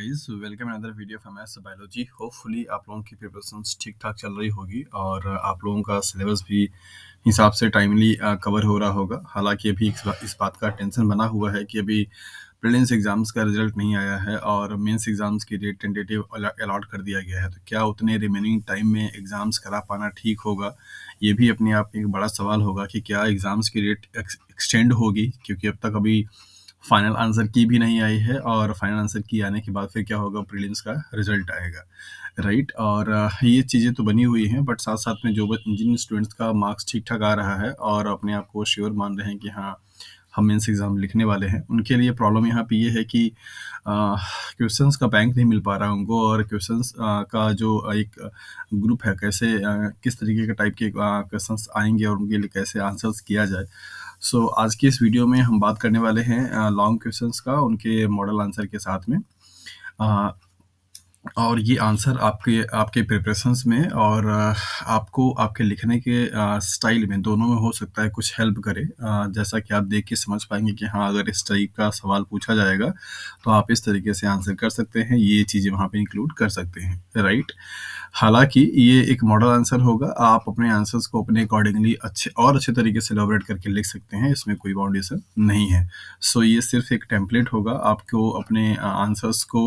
Guys, welcome in other video from maths biology. Hopefully आप लोगों की प्रिपरेशंस ठीक ठाक चल रही होगी और आप लोगों का सिलेबस भी हिसाब से टाइमली कवर हो रहा होगा। हालांकि अभी इस बात का टेंशन बना हुआ है कि अभी प्रीलिम्स एग्जाम्स का रिजल्ट नहीं आया है और मेंस एग्जाम्स की डेट टेंटेटिव अलॉट कर दिया गया है। तो क्या उतने रिमेनिंग टाइम में एग्जाम्स करा पाना ठीक होगा? ये भी अपने आप में एक बड़ा सवाल होगा कि क्या एग्जाम्स की डेट एक्सटेंड होगी, क्योंकि अब तक अभी फाइनल आंसर की भी नहीं आई है और फाइनल आंसर की आने के बाद फिर क्या होगा, प्रीलिम्स का रिजल्ट आएगा, राइट। और ये चीज़ें तो बनी हुई हैं, बट साथ साथ में जिन स्टूडेंट्स का मार्क्स ठीक ठाक आ रहा है और अपने आप को श्योर मान रहे हैं कि हाँ हम मेंस एग्ज़ाम लिखने वाले हैं, उनके लिए प्रॉब्लम यहाँ पे ये है कि क्वेश्चंस का बैंक नहीं मिल पा रहा है उनको, और क्वेश्चंस का जो एक ग्रुप है, कैसे किस तरीके के टाइप के क्वेश्चंस आएंगे और उनके लिए कैसे आंसर्स किया जाए। सो आज की इस वीडियो में हम बात करने वाले हैं लॉन्ग क्वेश्चंस का, उनके मॉडल आंसर के साथ में। और ये आंसर आपके आपके प्रिपरेशंस में और आपको आपके लिखने के स्टाइल में, दोनों में हो सकता है कुछ हेल्प करे। जैसा कि आप देख के समझ पाएंगे कि हाँ, अगर इस टाइप का सवाल पूछा जाएगा तो आप इस तरीके से आंसर कर सकते हैं, ये चीज़ें वहाँ पे इंक्लूड कर सकते हैं, राइट। हालांकि ये एक मॉडल आंसर होगा, आप अपने आंसर्स को अपने अकॉर्डिंगली अच्छे तरीके से एलैबोरेट करके लिख सकते हैं, इसमें कोई बाउंडेशन नहीं है। सो ये सिर्फ एक टेम्पलेट होगा आपको अपने आंसर्स को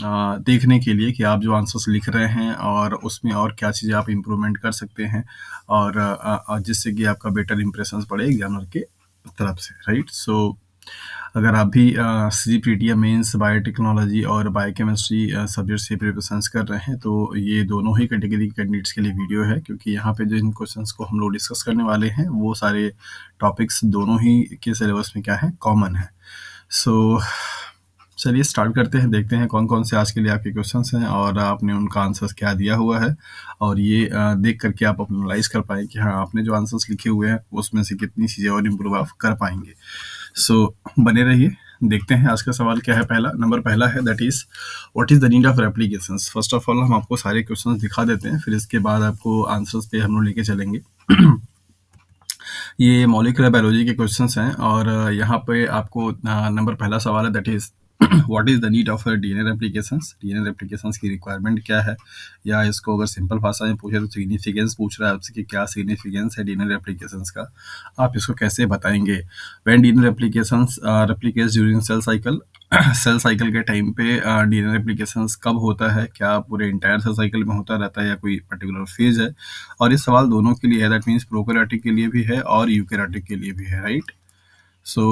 देखने के लिए कि आप जो आंसर्स लिख रहे हैं और उसमें और क्या चीज़ें आप इम्प्रूवमेंट कर सकते हैं, और जिससे कि आपका बेटर इंप्रेशंस पड़े एग्जामिनर के तरफ से, राइट। सो अगर आप भी CGPT या मेंस बायोटेक्नोलॉजी और बायोकेमिस्ट्री सब्जेक्ट से प्रिपरेशंस कर रहे हैं, तो ये दोनों ही कैटेगरी के कैंडिडेट्स के लिए वीडियो है, क्योंकि यहाँ पे जो इन क्वेश्चंस को हम लोग डिस्कस करने वाले हैं वो सारे टॉपिक्स दोनों ही के सिलेबस में क्या है, कॉमन है। सो चलिए स्टार्ट करते हैं, देखते हैं कौन कौन से आज के लिए आपके क्वेश्चंस हैं और आपने उनका आंसर्स क्या दिया हुआ है, और ये देख करके आप एनालाइज कर पाएँ कि हाँ, आपने जो आंसर्स लिखे हुए हैं उसमें से कितनी चीज़ें और इम्प्रूव आप कर पाएंगे। सो बने रहिए, देखते हैं आज का सवाल क्या है। नंबर पहला है, that is what is the need of replications. First of all हम आपको सारे क्वेश्चंस दिखा देते हैं, फिर इसके बाद आपको आंसर्स पे हम लोग लेके चलेंगे। ये मॉलिक्यूलर बायोलॉजी के क्वेश्चंस हैं और यहाँ पे आपको नंबर पहला सवाल है, that is what is the need of DNA रेप्लिकेशंस। DNA रेप्लिकेशंस की रिक्वायरमेंट क्या है, या इसको अगर सिंपल भाषा में पूछे तो सिग्निफिकेंस पूछ रहा है आपसे कि क्या सिग्निफिकेंस है DNA रेप्लिकेशंस का, आप इसको कैसे बताएंगे। When DNA replications replicates during cell cycle, cell cycle के टाइम पे DNA रेप्लिकेशंस कब होता है, क्या पूरे इंटायर सेल साइकिल में होता रहता है या कोई पर्टिकुलर फेज है। और ये सवाल दोनों के लिए है, दैट मीन्स प्रोकैरियोटिक के लिए भी है और यूकैरियोटिक के लिए भी है, राइट। सो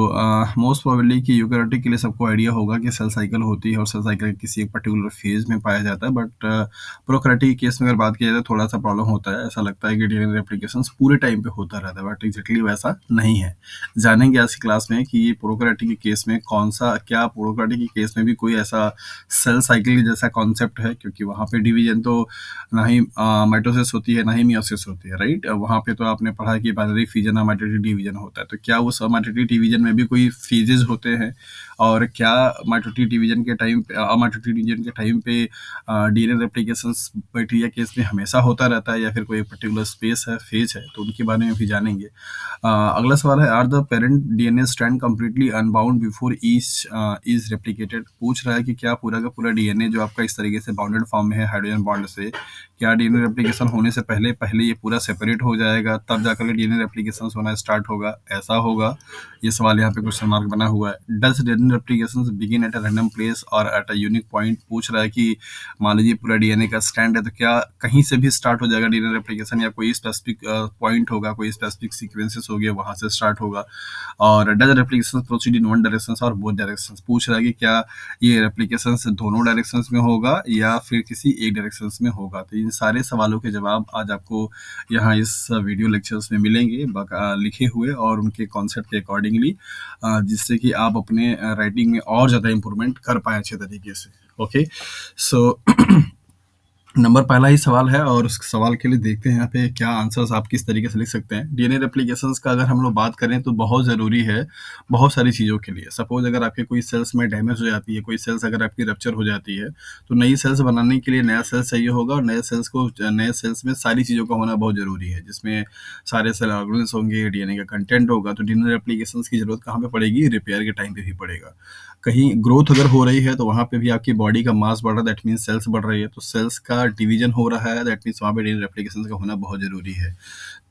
मोस्ट प्रोबेबली कि यूकैरियोटिक के लिए सबको आइडिया होगा कि सेल साइकिल होती है और सेल साइकिल किसी एक पर्टिकुलर फेज में पाया जाता है, बट प्रोकैरियोटिक के केस में अगर बात किया जाए तो थोड़ा सा प्रॉब्लम होता है। ऐसा लगता है कि DNA रेप्लिकेशंस पूरे टाइम पे होता रहता है, बट एग्जैक्टली वैसा नहीं है। जानेंगे आज की क्लास में कि ये प्रोकैरियोटिक के केस में कौन सा, क्या प्रोकैरियोटिक के केस में भी कोई ऐसा सेल साइकिल जैसा कॉन्सेप्ट है, क्योंकि वहाँ पे डिवीजन तो ना ही माइटोसिस होती है ना ही मियोसिस होती है, राइट। वहाँ पे तो आपने पढ़ा कि बाइनरी फिजन और माइटोटिक डिवीजन होता है, तो क्या उस माइटोटिक डिवीजन में भी कोई फेजेस होते हैं, और क्या माइटोटिक डिवीजन के टाइम पे, अमाइटोटिक डिवीजन के टाइम पे DNA रेप्लिकेशंस बैक्टीरिया केस में हमेशा होता रहता है या फिर कोई पर्टिकुलर स्पेस है, फेज है, तो उनके बारे में भी जानेंगे। अगला सवाल है, are the parent DNA strand completely unbound before each is replicated. पूछ रहा है कि क्या पूरा का पूरा DNA जो आपका इस तरीके से बाउंडेड फॉर्म में है हाइड्रोजन बॉन्ड से, क्या DNA रेप्लिकेशन होने से पहले पहले ये पूरा सेपरेट हो जाएगा, तब जाकर DNA रेप्लिकेशन होना स्टार्ट होगा, ऐसा होगा। ये सवाल यहाँ पे क्वेश्चन मार्क बना हुआ है। Does DNA replication begin at a random place और एट अ यूनिक पॉइंट। पूछ रहा है कि मान लीजिए पूरा DNA का स्ट्रैंड है, तो क्या कहीं से भी स्टार्ट हो जाएगा DNA रेप्लिकेशन, या कोई स्पेसिफिक पॉइंट होगा, कोई स्पेसिफिक सीक्वेंसेस होंगे, वहां से स्टार्ट होगा। और does replication proceed in one direction और बोथ डायरेक्शन। पूछ रहा है कि क्या ये रेप्लिकेशन दोनों डायरेक्शंस में होगा या फिर किसी एक डायरेक्शंस में होगा। तो इन सारे सवालों के जवाब आज आपको यहाँ इस वीडियो लेक्चर्स में मिलेंगे लिखे हुए और उनके कॉन्सेप्ट के अकॉर्डिंगली, जिससे कि आप अपने राइटिंग में और ज़्यादा इम्प्रूवमेंट कर पाए अच्छे तरीके से। ओके, सो नंबर पहला ही सवाल है और उस सवाल के लिए देखते हैं यहाँ पे क्या आंसर्स आप किस तरीके से लिख सकते हैं। DNA रेप्लिकेशंस का अगर हम लोग बात करें तो बहुत ज़रूरी है बहुत सारी चीज़ों के लिए। सपोज अगर आपके कोई सेल्स में डैमेज हो जाती है, कोई सेल्स अगर आपकी रप्चर हो जाती है, तो नई सेल्स बनाने के लिए नया सेल्स चाहिए होगा, और नए सेल्स में सारी चीज़ों का होना बहुत ज़रूरी है, जिसमें सारे सेल ऑर्गेनेल्स होंगे, DNA का कंटेंट होगा। तो DNA रेप्लिकेशंस की जरूरत कहाँ पे पड़ेगी, रिपेयर के टाइम पे भी पड़ेगा। कहीं ग्रोथ अगर हो रही है तो वहाँ पे भी आपकी बॉडी का मास बढ़ रहा है, दैट मीन्स सेल्स बढ़ रही है, तो सेल्स का डिवीजन हो रहा है, दैट मीन्स वहाँ पे डीएनए रेप्लिकेशन का होना बहुत ज़रूरी है।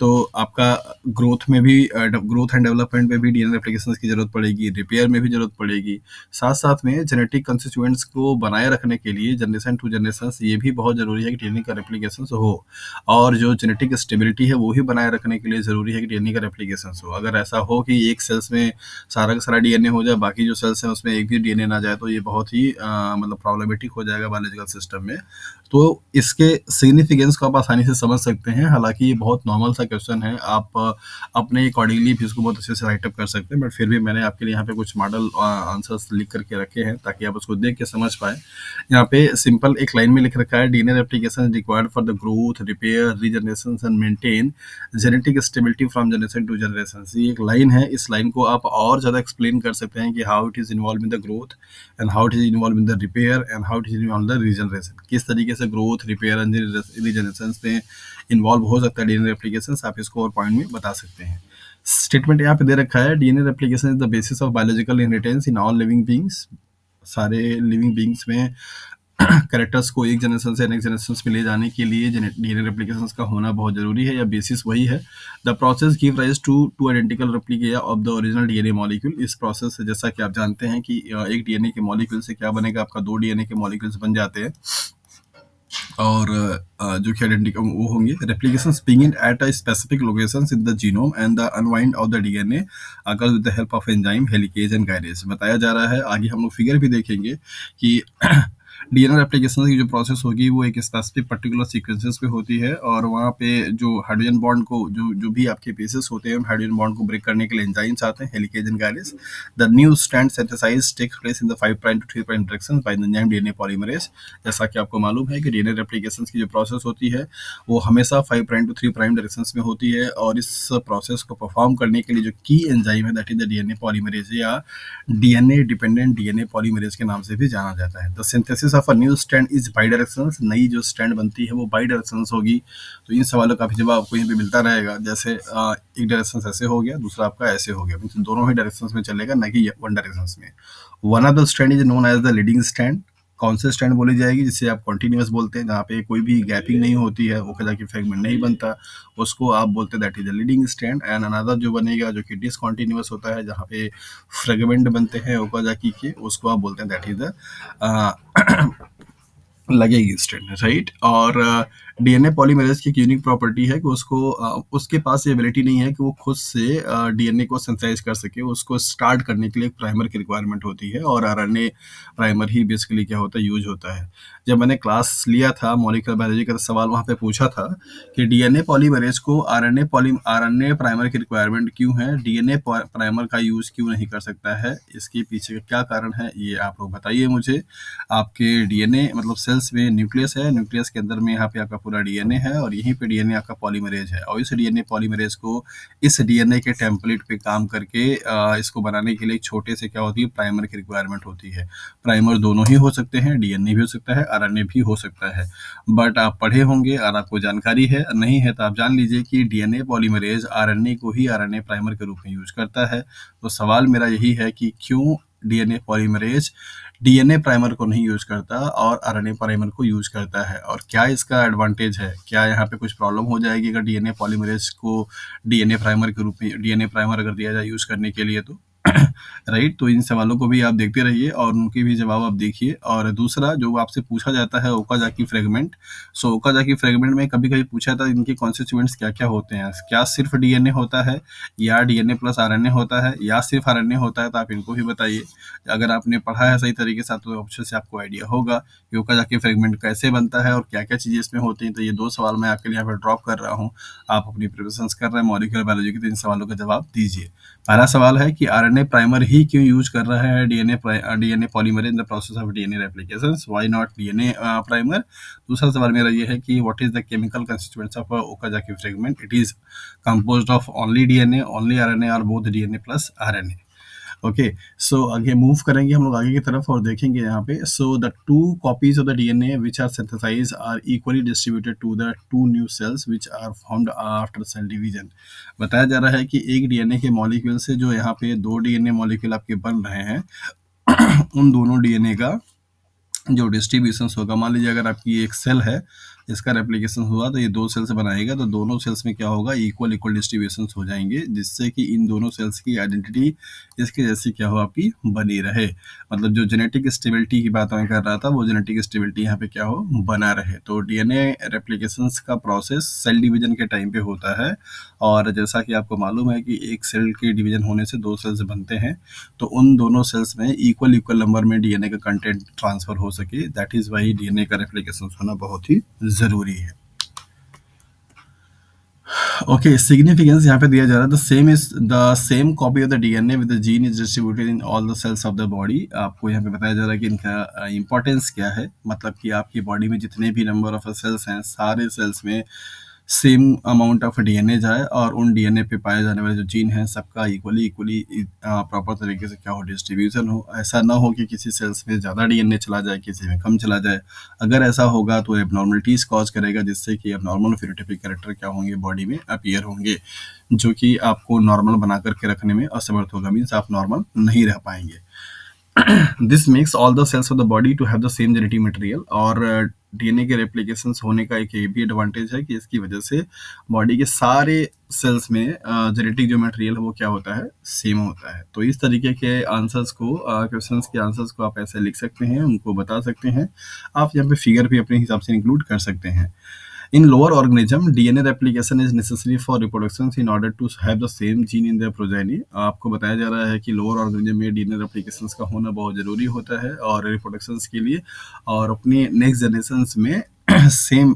तो आपका ग्रोथ में भी ग्रोथ एंड डेवलपमेंट में भी डीएनए रेप्लिकेशंस की ज़रूरत पड़ेगी, रिपेयर में भी ज़रूरत पड़ेगी। साथ-साथ में जेनेटिक कंस्टिट्यूएंट्स को बनाए रखने के लिए जनरेशन टू जनरेशंस ये भी बहुत ज़रूरी है कि डीएनए का रेप्लिकेशंस हो, और जो जेनेटिक स्टेबिलिटी है वो भी बनाए रखने के लिए ज़रूरी है कि डीएनए का रेप्लिकेशंस हो। अगर ऐसा हो कि एक सेल्स में सारा का सारा डीएनए हो जाए, बाकी जो सेल्स हैं उसमें एक भी डीएनए ना जाए, तो ये बहुत ही मतलब प्रॉब्लमेटिक हो जाएगा बायोलॉजिकल सिस्टम में। तो इसके सिग्निफिकेंस को आप आसानी से समझ सकते हैं। हालाँकि ये बहुत नॉर्मल सा क्वेश्चन है, आप अपने अकॉर्डिंगली भी इसको बहुत अच्छे से राइट अप कर सकते हैं, बट फिर भी मैंने आपके लिए यहाँ पे कुछ मॉडल आंसर्स लिख करके रखे हैं ताकि आप उसको देख के समझ पाएँ। यहाँ पे सिंपल एक लाइन में लिख रखा है, DNA replication required for the growth, repair, regeneration and maintain genetic stability from generation to generation. ये एक लाइन है, इस लाइन को आप और ज़्यादा एक्सप्लेन कर सकते हैं कि how it is involve in the growth and how it is involve in the repair and how it is involve in the regeneration. किस तरीके से ग्रोथ, रिपेयर एंड रीजनरेशन में इन्वॉल्व हो सकता है डीएनए रेप्लिकेशन, आप इसको और पॉइंट में बता सकते हैं। स्टेटमेंट यहाँ पे दे रखा है, DNA replication is the basis of biological inheritance in all living beings. सारे लिविंग बीइंग्स में कैरेक्टर्स को एक जनरेशन से नेक्स्ट जनरेशन में ले जाने के लिए डीएनए रेप्लिकेशन का होना बहुत जरूरी है, या बेसिस वही है। The process give rise to two identical replica of the original DNA molecule. इस प्रोसेस से, जैसा कि आप जानते हैं कि एक डीएनए के मॉलिक्यूल से क्या बनेगा, आपका दो डीएनए के मॉलिक्यूल्स बन जाते हैं, और जो कि आइडेंटिकल वो होंगे। Replication begin at a specific locations in the genome and the unwind of the DNA occurs with the help of enzyme, helicase and gyrase. बताया जा रहा है, आगे हम लोग फिगर भी देखेंगे कि डीएनए रेप्लिकेशन की जो प्रोसेस होगी वो एक स्पेसिफिक पर्टिकुलर सीक्वेंसेस पे होती है, और वहाँ पे जो हाइड्रोजन बॉन्ड को जो जो भी आपके बेसिस होते हैं, हाइड्रोजन बॉन्ड को ब्रेक करने के लिए एंजाइम्स आते हैं, helicase and gyrase. The new strand synthesise takes place in the 5 prime to 3 prime direction by the enzyme DNA polymerase. जैसा कि आपको मालूम है कि डीएनए रेप्लिकेशन की जो प्रोसेस होती है वो हमेशा 5 प्राइम टू 3 प्राइम डायरेक्शन में होती है, और इस प्रोसेस को परफॉर्म करने के लिए जो की एंजाइम है that is the DNA polymerase, या डीएनए डिपेंडेंट डीएनए पॉलीमरेज के नाम से भी जाना जाता है। The synthesis of a new strand is bidirectional. नई जो स्ट्रैंड बनती है वो बाइडायरेक्शनल होगी। तो इन सवालों का भी जवाब आपको यहीं पे मिलता रहेगा, जैसे एक डायरेक्शन ऐसे हो गया, दूसरा आपका ऐसे हो गया, तो दोनों ही डायरेक्शन में चलेगा, न कि वन डायरेक्शन में। One of the strand is known as the leading strand. कौन से स्ट्रैंड बोली जाएगी, जिसे आप कॉन्टिन्यूस बोलते हैं, जहाँ पे कोई भी गैपिंग नहीं होती है, वो कदा की फ्रेगमेंट नहीं बनता, उसको आप बोलते हैं that is the leading strand. And another जो बनेगा जो कि डिसकॉन्टिन्यूस होता है, जहाँ पे फ्रेगमेंट बनते हैं ओकाजाकी के, उसको आप बोलते हैं दैट इज द लगेगी स्ट्रैंड, राइट। और डीएनए पॉलीमरेज की एक यूनिक प्रॉपर्टी है कि उसके पास ये एबिलिटी नहीं है कि वो खुद से डीएनए को सिंथेसाइज कर सके। उसको स्टार्ट करने के लिए एक प्राइमर की रिक्वायरमेंट होती है, और आरएनए प्राइमर ही बेसिकली क्या होता है, यूज होता है। जब मैंने क्लास लिया था मॉलिक्यूलर बायोलॉजी का, सवाल वहाँ पे पूछा था कि डीएनए पॉलीमरेज को आरएनए प्राइमर की रिक्वायरमेंट क्यों है, डीएनए प्राइमर का यूज क्यों नहीं कर सकता है, इसके पीछे का क्या कारण है, ये आप लोग बताइए मुझे। आपके डीएनए मतलब सेल्स में न्यूक्लियस है, न्यूक्लियस के अंदर में यहाँ पे आपका पूरा डीएनए है, और यहीं पे डीएनए आपका पॉलीमरेज है, और इस डीएनए पॉलीमरेज को इस डीएनए के टेम्पलेट पे काम करके इसको बनाने के लिए छोटे से क्या होती है, प्राइमर की रिक्वायरमेंट होती है। प्राइमर दोनों ही हो सकते हैं, डीएनए भी हो सकता है, आरएनए भी हो सकता है, बट आप पढ़े होंगे और आपको जानकारी है, नहीं है तो आप जान लीजिए कि डीएनए पॉलीमरेज आरएनए को ही आरएनए प्राइमर के रूप में यूज करता है। तो सवाल मेरा यही है कि क्यों डीएनए पॉलीमरेज डीएनए प्राइमर को नहीं यूज करता और आरएनए प्राइमर को यूज करता है, और क्या इसका एडवांटेज है, क्या यहाँ पे कुछ प्रॉब्लम हो जाएगी अगर डीएनए पॉलीमरेज को डीएनए प्राइमर के रूप में डीएनए प्राइमर अगर दिया जाए यूज करने के लिए, तो राइट। तो इन सवालों को भी आप देखते रहिए और उनके भी जवाब आप देखिए। और दूसरा जो आपसे पूछा जाता है ओकाजाकी फ्रेगमेंट, सो ओकाजाकी फ्रेगमेंट में कभी कभी पूछा था इनके कॉन्स्टिट्यूएंट्स क्या क्या होते हैं, क्या सिर्फ डीएनए होता है, या डीएनए प्लस आरएनए होता है, या सिर्फ आरएनए होता है, तो आप इनको भी बताइए। अगर आपने पढ़ा है सही तरीके से तो ऑप्शन से आपको आइडिया होगा कि ओकाजाकी फ्रेगमेंट कैसे बनता है और क्या क्या चीज़ें इसमें होती हैं। तो ये दो सवाल मैं आपके लिए यहाँ पर ड्रॉप कर रहा हूँ, आप अपनी प्रिपरेशन कर रहे हैं मॉलिक्यूलर बायोलॉजी के, तो इन सवालों का जवाब दीजिए। पहला सवाल है कि आरएनए प्राइमर ही क्यों यूज कर रहा है DNA polymerase in the process of DNA replication, why not DNA primer. दूसरा सवाल मेरा ये है कि what is the chemical constituents of Okazaki fragment, it is composed of only DNA, only RNA, और both DNA plus RNA. Okay, so आगे move करेंगे हम लोग आगे की तरफ और देखेंगे यहाँ पे। So the two copies of the DNA which are synthesised are equally distributed to the two new cells which are formed after cell division. बताया जा रहा है कि एक डीएनए के मॉलिक्यूल से जो यहाँ पे दो डीएनए मॉलिक्यूल आपके बन रहे हैं, उन दोनों डीएनए का जो डिस्ट्रीब्यूशंस होगा, मान लीजिए अगर आपकी एक सेल है, इसका रेप्लिकेशन हुआ तो ये 2 सेल्स बनाएगा, तो दोनों सेल्स में क्या होगा, इक्वल इक्वल डिस्ट्रीब्यूशंस हो जाएँगे, जिससे कि इन दोनों सेल्स की आइडेंटिटी इसके जैसी क्या हो, आपकी बनी रहे। मतलब जो जेनेटिक स्टेबिलिटी की बात मैं कर रहा था, वो जेनेटिक स्टेबिलिटी यहाँ पे क्या हो, बना रहे। तो डीएनए रेप्लिकेशंस का प्रोसेस सेल डिवीजन के टाइम पे होता है, और जैसा कि आपको मालूम है कि एक सेल के डिवीजन होने से 2 सेल्स बनते हैं, तो उन दोनों सेल्स में इक्वल इक्वल नंबर में डीएनए का कंटेंट ट्रांसफर हो सके, दैट इज वाई डीएनए का रेप्लिकेशन होना बहुत ही जरूरी है। ओके, सिग्निफिकेंस यहाँ पे दिया जा रहा है, the same copy of the DNA with the gene is distributed in all the cells of the body. आपको यहाँ पे बताया जा रहा है कि इनका इंपॉर्टेंस क्या है, मतलब कि आपकी बॉडी में जितने भी नंबर ऑफ सेल्स हैं, सारे सेल्स में सेम अमाउंट ऑफ डीएनए जाए, और उन डीएनए पे पाए जाने वाले जो जीन हैं, सबका इक्वली इक्वली प्रॉपर तरीके से क्या हो, डिस्ट्रीब्यूशन हो। ऐसा ना हो कि किसी सेल्स में ज़्यादा डीएनए चला जाए, किसी में कम चला जाए। अगर ऐसा होगा तो एबनॉर्मलिटीज कॉज करेगा, जिससे कि एबनॉर्मल फेनोटाइपिक कैरेक्टर क्या होंगे, बॉडी में अपीयर होंगे, जो कि आपको नॉर्मल बना करके रखने में असमर्थ होगा, मीन्स आप नॉर्मल नहीं रह पाएंगे। This makes all the cells of the body to have the same genetic material. और डीएनए के रेप्लिकेशन होने का एक ये भी एडवांटेज है कि इसकी वजह से बॉडी के सारे सेल्स में जेनेटिक जो मटेरियल है वो क्या होता है, सेम होता है। तो इस तरीके के आंसर्स को, क्वेश्चंस के आंसर्स को आप ऐसे लिख सकते हैं, उनको बता सकते हैं। आप यहाँ पे फिगर भी अपने हिसाब से इंक्लूड कर सकते हैं। In lower organism, DNA replication is necessary for reproduction in order to have the same gene in their progeny। आपको बताया जा रहा है कि लोअर ऑर्गेनिज्म में डीएनए रेप्लिकेशन का होना बहुत जरूरी होता है और रिप्रोडक्शन के लिए, और अपने नेक्स्ट जनरेशन में सेम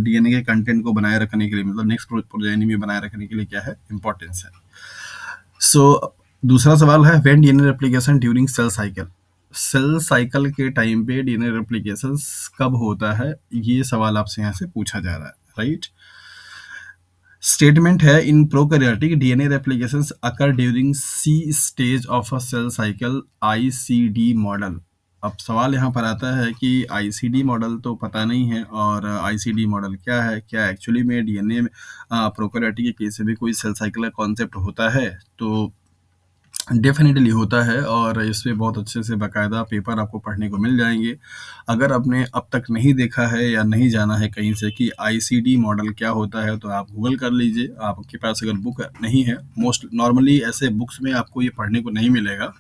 डीएनए के कंटेंट को बनाए रखने के लिए, मतलब नेक्स्ट प्रोजेनी में बनाए रखने के लिए क्या है, इंपॉर्टेंस है। सो दूसरा सवाल है, when DNA replication during cell cycle. Cell cycle के टाइम पे डीएनए रेप्लिकेशन कब होता है, ये सवाल आपसे यहाँ से पूछा जा रहा है, राइट। स्टेटमेंट है, in prokaryotic DNA replications occur during C stage of a cell cycle ICD model. अब सवाल यहाँ पर आता है कि आईसीडी मॉडल तो पता नहीं है, और आईसीडी मॉडल क्या है, क्या एक्चुअली में डीएनए प्रोकैरियोटिक के केस में भी कोई सेल साइकिल का कॉन्सेप्ट होता है। तो डेफिनेटली होता है, और इसमें बहुत अच्छे से बाकायदा पेपर आपको पढ़ने को मिल जाएंगे। अगर आपने अब तक नहीं देखा है या नहीं जाना है कहीं से कि आईसीडी मॉडल क्या होता है, तो आप गूगल कर लीजिए। आपके पास अगर बुक नहीं है, मोस्ट नॉर्मली ऐसे बुक्स में आपको ये पढ़ने को नहीं मिलेगा।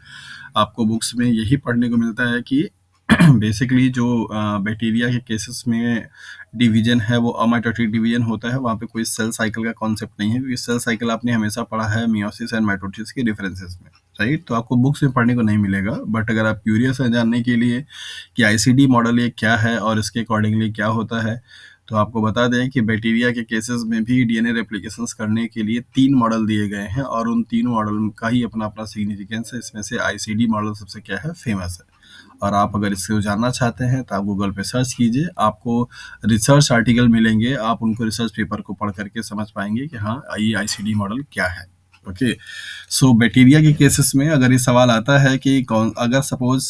आपको बुक्स में यही पढ़ने को मिलता है कि बेसिकली जो बैक्टीरिया के केसेस में डिवीजन है वो अमाइटोटिक डिवीजन होता है, वहाँ पे कोई सेल साइकिल का कॉन्सेप्ट नहीं है, क्योंकि सेल साइकिल आपने हमेशा पढ़ा है मियोसिस एंड माइटोसिस के डिफरेंसेस में, राइट। तो आपको बुक्स में पढ़ने को नहीं मिलेगा। बट अगर आप क्यूरियस हैं जानने के लिए कि आईसीडी मॉडल ये क्या है और इसके अकॉर्डिंगली क्या होता है, तो आपको बता दें कि बैक्टीरिया के केसेस में भी डीएनए रेप्लिकेशंस करने के लिए 3 मॉडल दिए गए हैं, और उन तीनों मॉडल का ही अपना अपना सिग्निफिकेंस है। इसमें से आईसीडी मॉडल सबसे क्या है, फेमस है। और आप अगर इसको जानना चाहते हैं तो आप गूगल पे सर्च कीजिए, आपको रिसर्च आर्टिकल मिलेंगे, आप उनको रिसर्च पेपर को पढ़ करके समझ पाएंगे कि हाँ ये आईसीडी मॉडल क्या है। ओके, सो बैक्टीरिया के केसेस में अगर ये सवाल आता है कि कौन, अगर सपोज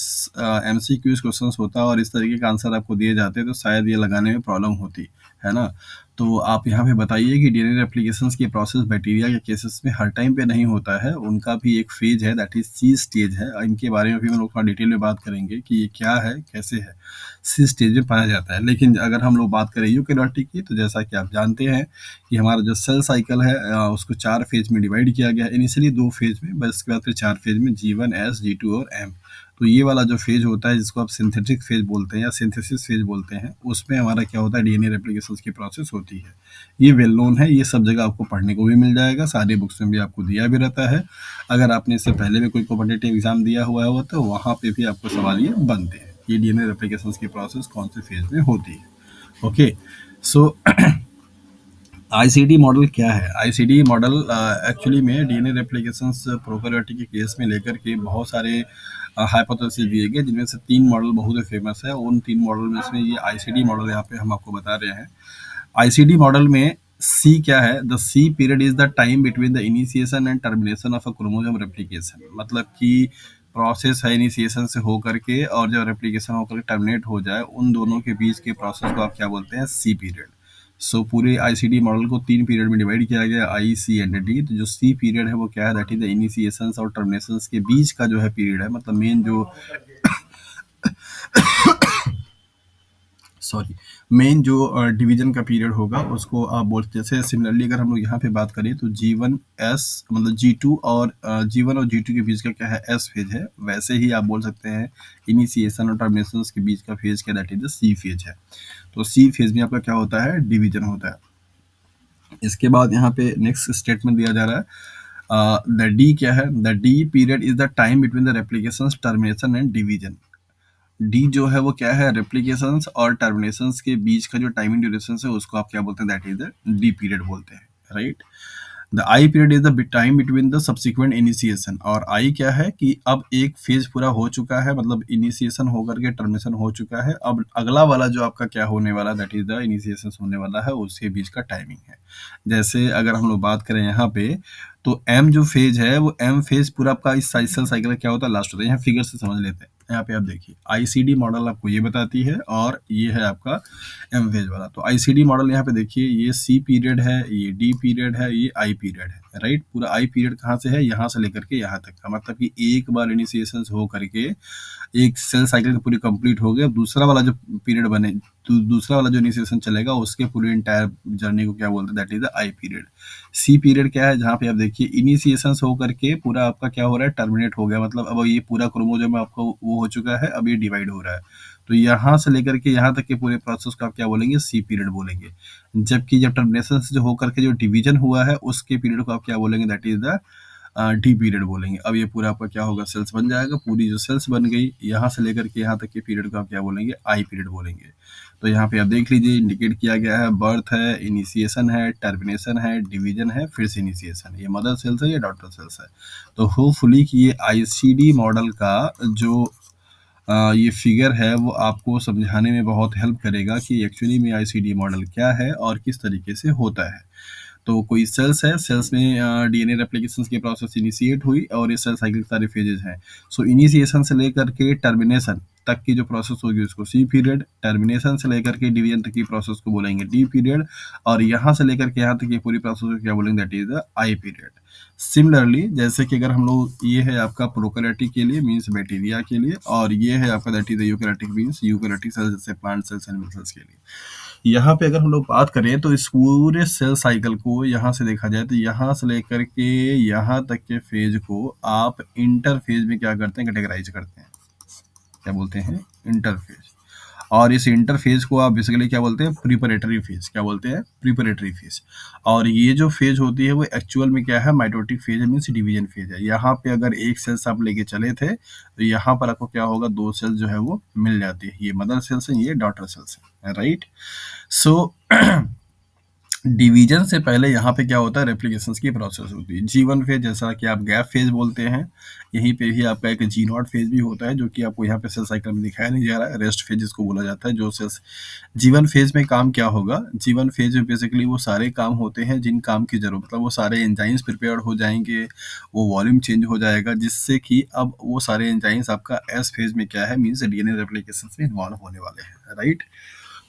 एमसीक्यूज क्वेश्चंस होता और इस तरीके का आंसर आपको दिए जाते तो शायद ये लगाने में प्रॉब्लम होती है ना। तो आप यहाँ पे बताइए कि डीएनए रेप्लिकेशंस की प्रोसेस बैक्टीरिया के केसेस में हर टाइम पे नहीं होता है, उनका भी एक फेज है, दैट इज सी स्टेज है। इनके बारे में भी हम लोग थोड़ा डिटेल में बात करेंगे कि ये क्या है, कैसे है, सी स्टेज में पाया जाता है। लेकिन अगर हम लोग बात करें यूकेरियोटिक की, तो जैसा कि आप जानते हैं कि हमारा जो सेल साइकिल है उसको 4 फेज में डिवाइड किया गया है। इनिशियली 2 फेज में, बस इसके बाद फिर 4 फेज में, G1, S, G2 और M। तो ये वाला जो फेज होता है जिसको आप सिंथेटिक फेज बोलते हैं या सिंथेसिस फेज बोलते हैं, उसमें हमारा क्या होता है, डीएनए रेप्लिकेशन की प्रोसेस होती है। ये वेल नोन है, ये सब जगह आपको पढ़ने को भी मिल जाएगा, सारी बुक्स में भी आपको दिया भी रहता है। अगर आपने इससे पहले भी कोई कॉम्पिटिटिव एग्जाम दिया हुआ है तो वहाँ पे भी आपको सवाल ये बनते हैं कि डीएनए रेप्लिकेशन की प्रोसेस कौन से फेज में होती है। ओके, सो आईसीडी मॉडल क्या है। आईसीडी मॉडल एक्चुअली में डीएनए रेप्लिकेशंस प्रोकैरियोटिक के केस में लेकर के बहुत सारे हाइपोथेसिस दिए गए, जिनमें से 3 मॉडल बहुत ही फेमस है। उन 3 मॉडल में से ये आईसीडी मॉडल यहाँ पे हम आपको बता रहे हैं। आईसीडी मॉडल में सी क्या है, the C period is the time between the initiation and termination of a chromosome replication. मतलब कि प्रोसेस है इनिशिएशन से होकर के और जब रेप्लिकेशन होकर टर्मिनेट हो जाए, उन दोनों के बीच के प्रोसेस को आप क्या बोलते हैं, सी पीरियड। सो पूरे आईसीडी मॉडल को 3 पीरियड में डिवाइड किया गया, आई, सी एंड डी। तो जो सी पीरियड है वो क्या है, दैट इज द इनिशिएशंस और टर्मिनेशंस के बीच का जो है पीरियड है, मतलब मेन जो सॉरी मेन जो डिवीजन का पीरियड होगा उसको आप बोलते, जैसे सिमिलरली अगर हम लोग यहाँ पे बात करें तो G1 S मतलब G2 और G1 और G2 के बीच का क्या है, S फेज है। वैसे ही आप बोल सकते हैं इनिशिएशन और टर्मिनेशन के बीच का फेज क्या, that is the C phase है। तो सी फेज में आपका क्या होता है, डिवीजन होता है। इसके बाद यहाँ पे नेक्स्ट स्टेटमेंट दिया जा रहा है, द डी क्या है, the D period is the time between the replication, termination and division. D जो है वो क्या है, रेप्लिकेशंस और टर्मिनेशंस के बीच का जो टाइमिंग ड्यूरेशन है उसको आप क्या बोलते हैं, that is the D period बोलते हैं, right. The I period is the time between the subsequent initiation, और आई क्या है कि अब एक फेज पूरा हो चुका है, मतलब इनिशिएशन होकर के टर्मिनेशन हो चुका है, अब अगला वाला जो आपका क्या होने वाला, दैट इज द इनिशिएशन होने वाला है, उसके बीच का टाइमिंग है। जैसे अगर हम लोग बात करें यहाँ पे, तो एम जो फेज है वो एम फेज पूरा आपका इस साइकिल का क्या होता है, लास्ट होता है। यहाँ फिगर से समझ लेते हैं। यहाँ पे आप देखिए आईसीडी मॉडल आपको ये बताती है और ये है आपका एम फेज वाला। तो आईसीडी मॉडल यहाँ पे देखिए, ये सी पीरियड है, ये डी पीरियड है, ये आई पीरियड है, राइट। पूरा आई पीरियड कहाँ से है, यहाँ से लेकर के यहाँ तक का, मतलब कि एक बार इनिशिएशन हो करके एक सेल साइकिल पूरी कंप्लीट हो गया, दूसरा वाला जो पीरियड बने, दूसरा वाला जो इनिशिएशन चलेगा उसके पूरी इंटायर जर्नी को क्या बोलते हैं, that is the I period. C period क्या है, जहाँ पे आप देखिए इनिशिएशन हो करके पूरा आपका क्या हो रहा है, टर्मिनेट हो गया, मतलब अब ये पूरा क्रोमोसोम आपका वो हो चुका है, अब ये डिवाइड हो रहा है। तो यहाँ से लेकर के यहाँ तक के पूरे प्रोसेस को आप क्या बोलेंगे, सी पीरियड बोलेंगे। जबकि जब टर्मिनेशन जो होकर के जो डिवीजन हुआ है उसके पीरियड को आप क्या बोलेंगे, that is the D period बोलेंगे। अब ये पूरा आपका क्या होगा, सेल्स बन जाएगा, पूरी जो सेल्स बन गई यहाँ से लेकर के यहाँ तक के पीरियड को आप क्या बोलेंगे, आई पीरियड बोलेंगे। तो यहाँ पे आप देख लीजिए इंडिकेट किया गया है, बर्थ है, इनिशिएशन है, टर्मिनेशन है, डिवीजन है, फिर से इनिशिएशन। ये मदर सेल्स है, ये डॉटर सेल्स है। तो होपफुली कि ये आईसीडी मॉडल का जो ये फिगर है वो आपको समझाने में बहुत हेल्प करेगा कि एक्चुअली में आईसीडी मॉडल क्या है और किस तरीके से होता है। तो कोई सेल्स है, सेल्स में डीएनए रेप्लिकेशन की प्रोसेस इनिशिएट हुई और ये सेल साइकिल के सारे फेजेज हैं। सो इनिशिएशन से लेकर के टर्मिनेशन तक की जो प्रोसेस होगी उसको सी पीरियड, टर्मिनेशन से लेकर के डिवीजन तक की प्रोसेस को बोलेंगे डी पीरियड, और यहाँ से लेकर के यहाँ तक की पूरी प्रोसेस को क्या बोलेंगे, that is the I period. Similarly जैसे कि अगर हम लोग, ये है आपका प्रोकैरियोटिक के लिए मीन्स बैक्टीरिया के लिए, और ये है आपका that is the eukaryotic means eukaryotic cells जैसे प्लांट सेल्स, एनिमल सेल्स के लिए। यहाँ पे अगर हम लोग बात करें तो इस पूरे सेल साइकिल को यहाँ से देखा जाए तो यहाँ से लेकर के यहाँ तक के फेज को आप इंटरफेज में क्या करते हैं, कैटेगराइज करते हैं, क्या बोलते हैं, इंटरफेज। और इस इंटरफेज को आप बेसिकली क्या बोलते हैं, प्रिपरेटरी फेज, क्या बोलते हैं, प्रिपरेटरी फेज। और ये जो फेज होती है वो एक्चुअल में क्या है, माइटोटिक फेज है, मीन्स डिवीजन फेज है। यहाँ पे अगर एक सेल्स आप लेके चले थे तो यहाँ पर आपको क्या होगा, दो सेल्स जो है वो मिल जाती है, ये मदर सेल्स है, ये डॉटर सेल्स है, राइट। सो डिवीजन से पहले यहाँ पे क्या होता है, रेप्लिकेशन की प्रोसेस होती है। G1 फेज जैसा कि आप गैप फेज बोलते हैं, यहीं पे भी आपका एक G0 फेज भी होता है जो कि आपको यहाँ पे सेल साइकिल में दिखाया नहीं जा रहा है, रेस्ट फेज जिसको बोला जाता है। जो सेल्स G1 फेज में काम क्या होगा, G1 फेज में बेसिकली वो सारे काम होते हैं जिन काम की जरूरत, मतलब वो सारे एंजाइम्स प्रिपेयर हो जाएंगे, वो वॉल्यूम चेंज हो जाएगा, जिससे कि अब वो सारे एंजाइम्स आपका एस फेज में क्या है, मीन्स डीएनए रेप्लिकेशन में इन्वॉल्व होने वाले हैं, राइट।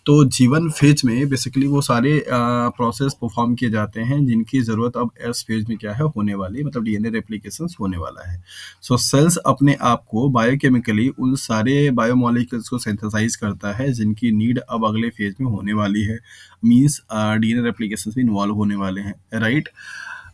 तो जीवन फेज में बेसिकली वो सारे प्रोसेस परफॉर्म किए जाते हैं जिनकी ज़रूरत अब एस फेज में क्या है, होने वाली, मतलब डीएनए रेप्लिकेशंस होने वाला है। सो सेल्स अपने आप को बायोकेमिकली उन सारे बायोमोलिक्यूल्स को सिंथेसाइज करता है जिनकी नीड अब अगले फेज में होने वाली है, मीन्स डीएनए रेप्लिकेशंस में इन्वॉल्व होने वाले हैं, राइट।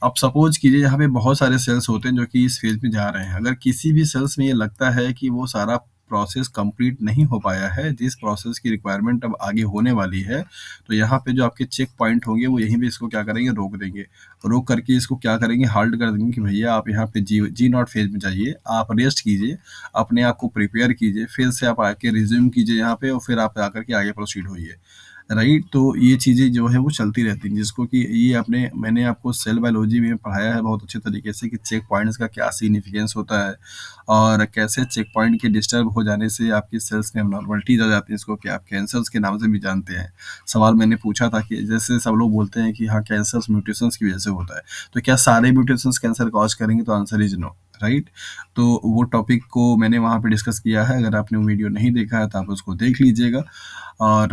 अब सपोज कीजिए यहाँ पे बहुत सारे सेल्स होते हैं जो कि इस फेज में जा रहे हैं। अगर किसी भी सेल्स में ये लगता है कि वो सारा प्रोसेस कंप्लीट नहीं हो पाया है, जिस प्रोसेस की रिक्वायरमेंट अब आगे होने वाली है, तो यहाँ पे जो आपके चेक पॉइंट होंगे वो यहीं पे इसको क्या करेंगे, रोक देंगे। रोक करके इसको क्या करेंगे, हाल्ट कर देंगे कि भैया आप यहाँ पे G0 फेज में जाइए, आप रेस्ट कीजिए, अपने आप को प्रिपेयर कीजिए, फिर से आप आके रिज्यूम कीजिए यहाँ पे, और फिर आप आकर के आगे प्रोसीड होइए, राइट। तो ये चीज़ें जो है वो चलती रहती हैं, जिसको कि ये मैंने आपको सेल बायोलॉजी में पढ़ाया है बहुत अच्छे तरीके से कि चेक पॉइंट्स का क्या सिग्निफिकेंस होता है और कैसे चेक पॉइंट के डिस्टर्ब हो जाने से आपकी सेल्स में एबनॉर्मलिटीज आ जाती है, इसको कि आप कैंसर्स के नाम से भी जानते हैं। सवाल मैंने पूछा था कि जैसे सब लोग बोलते हैं कि हाँ कैंसर्स म्यूटेशंस की वजह से होता है, तो क्या सारे म्यूटेशंस कैंसर कॉज करेंगे, तो आंसर इज नो, राइट। तो वो टॉपिक को मैंने वहाँ पे डिस्कस किया है, अगर आपने वो वीडियो नहीं देखा है तो आप उसको देख लीजिएगा। और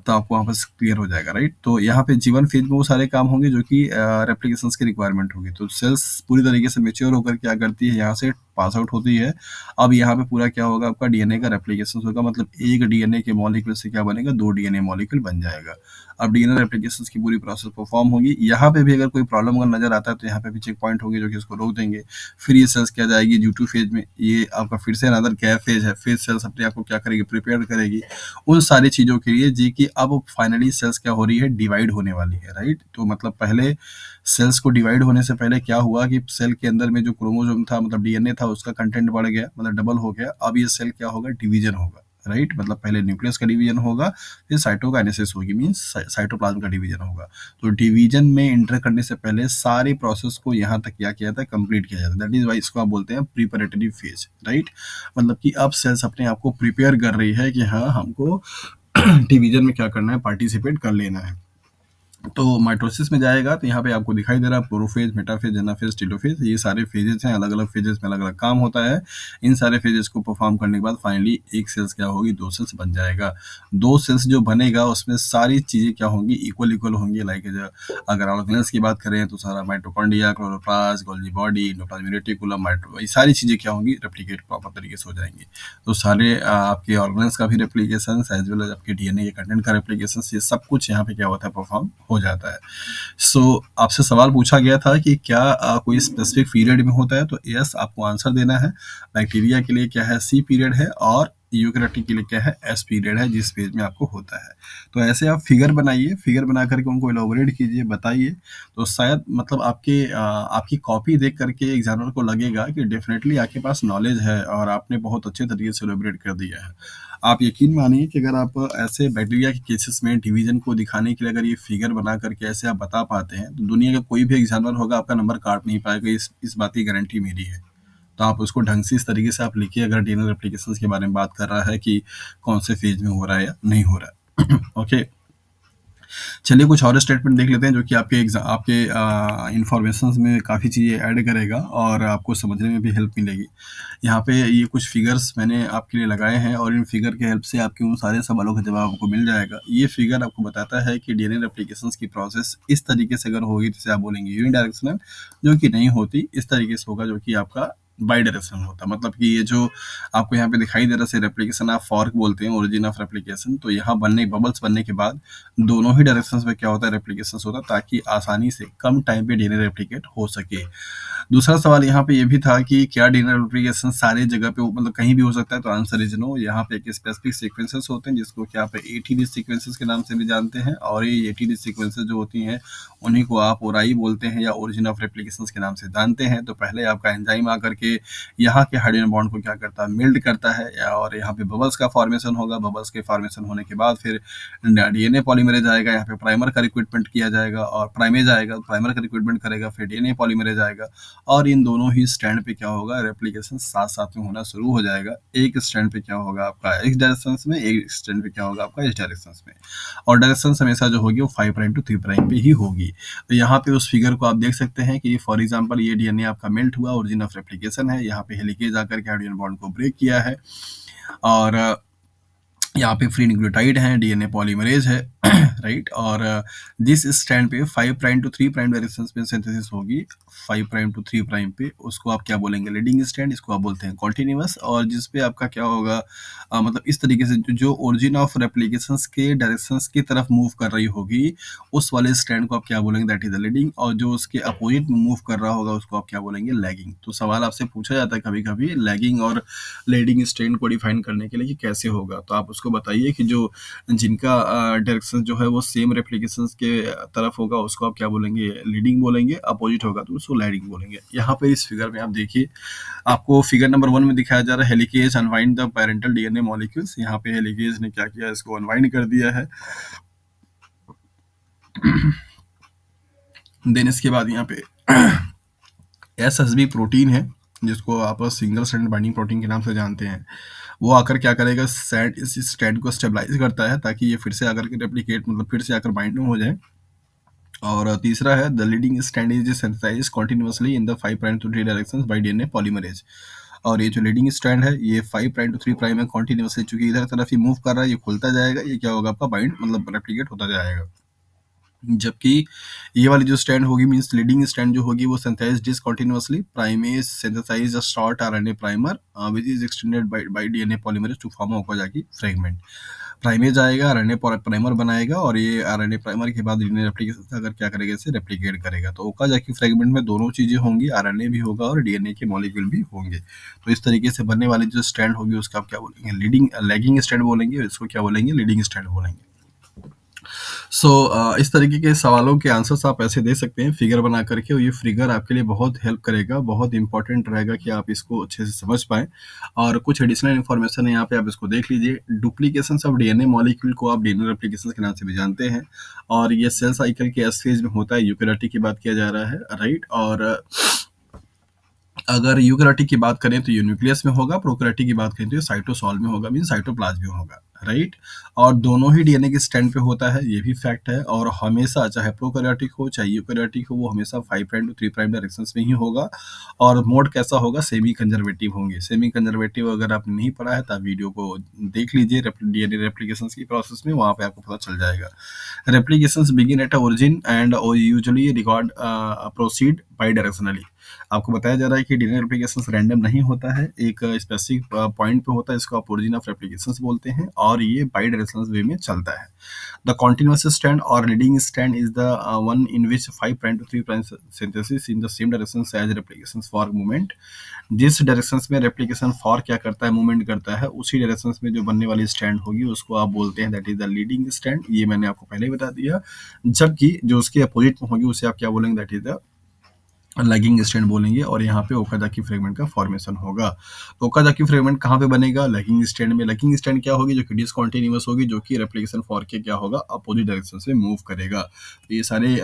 तो आपको वहाँ बस क्लियर हो जाएगा, राइट। तो यहाँ पे जीवन फेज में वो सारे काम होंगे जो कि रेप्लिकेशंस की रिक्वायरमेंट होगी। तो सेल्स पूरी तरीके से मैच्योर होकर क्या करती है, यहाँ से पास आउट होती है। अब यहाँ पे पूरा क्या होगा, आपका डीएनए का रेप्लिकेशन होगा, मतलब एक डीएनए के मॉलिक्यूल से क्या बनेगा, 2 डीएनए मॉलिक्यूल बन जाएगा। अब डीएनए रेप्लिकेशंस की पूरी प्रोसेस परफॉर्म होगी। यहाँ पे भी अगर कोई प्रॉब्लम अगर नजर आता है तो यहाँ पे भी चेक पॉइंट होंगे जो कि इसको रोक देंगे। फिर ये सेल्स क्या जाएगी G2 फेज में, ये आपका फिर से अनदर गैप फेज है। फिर सेल्स अपने आप को क्या करेगी, प्रिपेयर करेगी उन सारी चीज़ों के लिए जी कि अब फाइनली सेल्स क्या हो रही है, डिवाइड होने वाली है, राइट। तो मतलब पहले सेल्स को डिवाइड होने से पहले क्या हुआ कि सेल के अंदर में जो क्रोमोसोम था, मतलब डीएनए था, उसका कंटेंट बढ़ गया, मतलब डबल हो गया। अब ये सेल क्या होगा, डिवीजन होगा, राइट। मतलब पहले न्यूक्लियस का डिवीजन होगा, फिर साइटोकाइनेसिस होगी, मींस साइटोप्लाज्म का डिवीजन होगा। तो डिवीजन में इंटर करने से पहले सारे प्रोसेस को यहाँ तक क्या किया जाता है, कंप्लीट किया जाता है। दैट इज वाई इसको आप बोलते हैं प्रिपरेटरी फेज, राइट। मतलब कि अब सेल्स अपने आप को प्रिपेयर कर रही है कि हाँ हमको डिवीजन में क्या करना है, पार्टिसिपेट कर लेना है। तो माइटोसिस में जाएगा तो यहाँ पे आपको दिखाई दे रहा है प्रोफेज, मेटाफेज, एनाफेज, टेलोफेज, ये सारे फेजेस हैं। अलग अलग फेजेस में अलग अलग काम होता है। इन सारे फेजेस को परफॉर्म करने के बाद फाइनली एक सेल्स क्या होगी, 2 सेल्स बन जाएगा। 2 सेल्स जो बनेगा उसमें सारी चीज़ें क्या होंगी, इक्वल इक्वल होंगी। लाइक अगर ऑर्गेनेल्स की बात करें तो सारा mitochondria, chloroplast, Golgi body, endoplasmic reticulum, mito, ये सारी चीज़ें क्या होंगी, रेप्लिकेट प्रॉपर तरीके से हो जाएंगी। तो सारे आपके ऑर्गेनेल्स का भी रेप्लिकेशन एज वेल एज आपके डीएनए के कंटेंट का रेप्लिकेशन, ये सब कुछ यहाँ पे क्या होता है, परफॉर्म हो जाता है। सो आपसे सवाल पूछा गया था कि क्या कोई स्पेसिफिक पीरियड में होता है, तो यस आपको आंसर देना है। बैक्टीरिया के लिए क्या है, सी पीरियड है, और यूकेरियोटिक के लिए क्या है, एस पीरियड है, जिस पेज में आपको होता है। तो ऐसे आप फिगर बनाइए, फिगर बना करके उनको एलोबरेट कीजिए, बताइए। तो शायद मतलब आपकी कॉपी देख करके एग्जामिनर को लगेगा कि डेफिनेटली आपके पास नॉलेज है और आपने बहुत अच्छे तरीके से एलोबरेट कर दिया है। आप यकीन मानिए कि अगर आप ऐसे बैक्टीरिया के केसेस में डिवीजन को दिखाने के लिए अगर ये फिगर बना करके ऐसे आप बता पाते हैं, तो दुनिया का कोई भी एग्जामिनर होगा आपका नंबर काट नहीं पाएगा। इस बात की गारंटी मेरी है। तो आप उसको ढंग से इस तरीके से आप लिखिए, अगर डीएनए रेप्लिकेशंस के बारे में बात कर रहा है कि कौन से फेज में हो रहा है या नहीं हो रहा है। ओके, चलिए कुछ और स्टेटमेंट देख लेते हैं जो कि आपके इंफॉर्मेशन में काफ़ी चीज़ें ऐड करेगा और आपको समझने में भी हेल्प मिलेगी। यहाँ पे ये कुछ फिगर्स मैंने आपके लिए लगाए हैं और इन फिगर के हेल्प से आपके उन सारे सवालों का जवाब आपको मिल जाएगा। ये फिगर आपको बताता है कि डीएनए रेप्लिकेशंस की प्रोसेस इस तरीके से अगर होगी जिसे आप बोलेंगे यूनिडायरेक्शनल, जो कि नहीं होती। इस तरीके से होगा जो कि आपका बाई डायरेक्शनल होता। मतलब कि ये जो आपको यहाँ पे दिखाई दे रहा है रेप्लिकेशन आप फॉर्क बोलते हैं, ओरिजिन ऑफ रेप्लिकेशन। तो यहाँ बबल्स बनने के बाद दोनों ही डायरेक्शंस में क्या होता है, रेप्लिकेशन होता है, ताकि आसानी से कम टाइम पे डीएनए रेप्लिकेट हो सके। दूसरा सवाल यहाँ पे ये भी था कि क्या डीएनए रेप्लिकेशन सारे जगह पे मतलब कहीं भी हो सकता है, तो आंसर इज नो। यहाँ पे एक स्पेसिफिक सीक्वेंसेस होते हैं जिसको क्या आप एटीडी सीक्वेंसेस के नाम से भी जानते हैं, और ये एटीडी सीक्वेंसेस जो होती हैं उन्हीं को आप ओराई बोलते हैं या ओरिजिन ऑफ रेप्लिकेशन के नाम से जानते हैं। तो पहले आपका एंजाइम आकर के यहाँ के हाइड्रोजन बॉन्ड को क्या करता है, मेल्ट करता है, और यहाँ पे बबल्स का फॉर्मेशन होगा। बबल्स के फॉर्मेशन होने के बाद फिर डीएनए पॉलीमरेज आएगा, यहाँ पे प्राइमर का रिक्रूटमेंट किया जाएगा, और प्राइमेज आएगा, प्राइमर का रिक्रूटमेंट करेगा, फिर डीएनए पॉलीमरेज आएगा, और इन दोनों ही स्टैंड पे क्या होगा, रेप्लिकेशन साथ साथ में होना शुरू हो जाएगा। एक स्टैंड पे क्या होगा आपका एक्स डायरेक्शन में, एक स्टैंड पे क्या होगा आपका एस डायरेक्शन में, और डायरेक्शन हमेशा जो होगी वो 5 प्राइम टू 3 प्राइम पे ही होगी। तो यहाँ पे उस फिगर को आप देख सकते हैं कि फॉर एग्जांपल ये डीएनए आपका मेल्ट हुआ, ओरिजिन ऑफ रेप्लिकेशन है, यहाँ पे हेलिकेज आकर के हाइड्रोजन बॉन्ड को ब्रेक किया है, और यहाँ पे फ्री न्यूक्लियोटाइड है, डीएनए पॉलीमरेज है, राइट। और जिस स्टैंड पे 5 प्राइम टू 3 प्राइम डायरेक्शन में सिंथेसिस होगी, 5 प्राइम टू 3 प्राइम पे, उसको आप क्या बोलेंगे, लीडिंग स्टैंड, इसको आप बोलते हैं कॉन्टिन्यूअस। और जिस पे आपका क्या होगा, मतलब इस तरीके से जो ओरिजिन ऑफ रेप्लिकेशंस के डायरेक्शंस की तरफ मूव कर रही होगी, उस वाले स्टैंड को आप क्या बोलेंगे, दैट इज द लीडिंग। और जो उसके अपोजिट में मूव कर रहा होगा उसको आप क्या बोलेंगे, लैगिंग। तो सवाल आपसे पूछा जाता है कभी कभी लैगिंग और लीडिंग स्टैंड को डिफाइन करने के लिए कि कैसे होगा, तो आप उसको बताइए कि जो जिनका डायरेक्शन जो है वो सेम रेप्लिकेशंस के तरफ होगा उसको आप क्या बोलेंगे, लीडिंग बोलेंगे, अपोजिट होगा तो उसको लैगिंग बोलेंगे। यहाँ पे इस फिगर में आप देखिए, आपको फिगर नंबर 1 में दिखाया जा रहा है helicase unwind the parental DNA molecules. यहाँ पे हेलिकेज ने क्या किया, इसको अनवाइंड कर दिया है। देन इसके बाद यहाँ पे एसएसबी प्रोटीन है जिसको आप सिंगल स्ट्रैंड बाइंडिंग प्रोटीन के नाम से जानते हैं। वो आकर क्या करेगा, इस स्ट्रैंड को स्टेबलाइज करता है ताकि ये फिर से आकर के रेप्लिकेट, मतलब फिर से आकर बाइंड हो जाए। और तीसरा है the leading strand is synthesised continuously in the 5 prime to 3 directions by DNA polymerase. और ये जो लीडिंग स्ट्रैंड है ये 5 प्राइम टू 3 प्राइम में कंटिन्यूअसली, चूंकि इधर तरफ ही मूव कर रहा है, ये खुलता जाएगा, ये क्या होगा आपका बाइंड मतलब रेप्लिकेट होता जाएगा। जबकि ये वाली जो स्ट्रैंड होगी मींस लीडिंग स्ट्रैंड जो होगी वो synthesise discontinuously, primase synthesise a short RNA primer which is extended by DNA polymerase to form Okazaki fragment. Primase आएगा, आरएनए प्राइमर बनाएगा और ये आरएनए प्राइमर के बाद डीएनए रेप्लिकेशन अगर क्या करेगा, इसे रेप्लिकेट करेगा। तो ओकाजाकी फ्रेगमेंट में दोनों चीजें होंगी, आरएनए भी होगा और डीएनए के मॉलिक्यूल भी होंगे। तो इस तरीके से बनने वाली जो स्ट्रैंड होगी उसका आप क्या बोलेंगे, लीडिंग लैगिंग स्ट्रैंड बोलेंगे, और इसको क्या बोलेंगे, लीडिंग स्ट्रैंड बोलेंगे। सो इस तरीके के सवालों के आंसर्स आप ऐसे दे सकते हैं फिगर बना करके, और ये फिगर आपके लिए बहुत हेल्प करेगा, बहुत इंपॉर्टेंट रहेगा कि आप इसको अच्छे से समझ पाएँ। और कुछ एडिशनल इन्फॉर्मेशन है यहाँ पे, आप इसको देख लीजिए। डुप्लीकेशंस ऑफ डीएनए मॉलिक्यूल को आप डीएनए रेप्लिकेशंस के नाम से भी जानते हैं, और ये सेल साइकिल के एस फेज में होता है, यूकेरियोटिक की बात किया जा रहा है, राइट। और अगर यूकेरियोटिक की बात करें तो ये न्यूक्लियस में होगा, प्रोकैरियोटिक की बात करें तो ये साइटोसॉल में होगा, मीन साइटोप्लाज्म में होगा, राइट। और दोनों ही डीएनए के स्टैंड पे होता है, ये भी फैक्ट है। और हमेशा चाहे प्रोकैरियोटिक हो चाहे यूकेरियोटिक हो, वो हमेशा 5 प्राइम टू 3 प्राइम डायरेक्शंस में ही होगा। और मोड कैसा होगा, सेमी कंजर्वेटिव होंगे। सेमी कंजर्वेटिव अगर आपने नहीं पढ़ा है तो आप वीडियो को देख लीजिए डीएनए रेप्लिकेशंस की प्रोसेस में, वहाँ पे आपको पता चल जाएगा। Replications begin at origin and usually record proceed bidirectionally. आपको बताया जा रहा है कि डीएनए रेप्लिकेशंस रैंडम नहीं होता है, एक स्पेसिफिक पॉइंट पे होता है, इसको आप ओरिजिन ऑफ रेप्लिकेशंस बोलते हैं, और ये बाई डायरेक्शनल वे में चलता है। द कॉन्टिन्यूअस स्ट्रैंड और leading strand is the one in which 5 prime to 3 prime synthesis in the same direction as replications fork movement. जिस डायरेक्शन में रेप्लिकेशन फॉर क्या करता है, मूवमेंट करता है, उसी डायरेक्शन में जो बनने वाली स्ट्रैंड होगी उसको आप बोलते हैं that is the leading strand. ये मैंने आपको पहले ही बता दिया। जबकि जो उसके अपोजिट में होगी उसे आप क्या बोलेंगे, that is the lagging strand बोलेंगे, और यहाँ पे ओकाजाकी फ्रेगमेंट का फॉर्मेशन होगा। तो ओकाजाकी फ्रेगमेंट कहाँ पे बनेगा, लैगिंग स्ट्रैंड में। लैगिंग स्ट्रैंड क्या होगी, जो कि डिसकंटिन्यूअस होगी, जो कि रेप्लिकेशन फॉर के क्या होगा, अपोजिट डायरेक्शन से मूव करेगा। तो ये सारे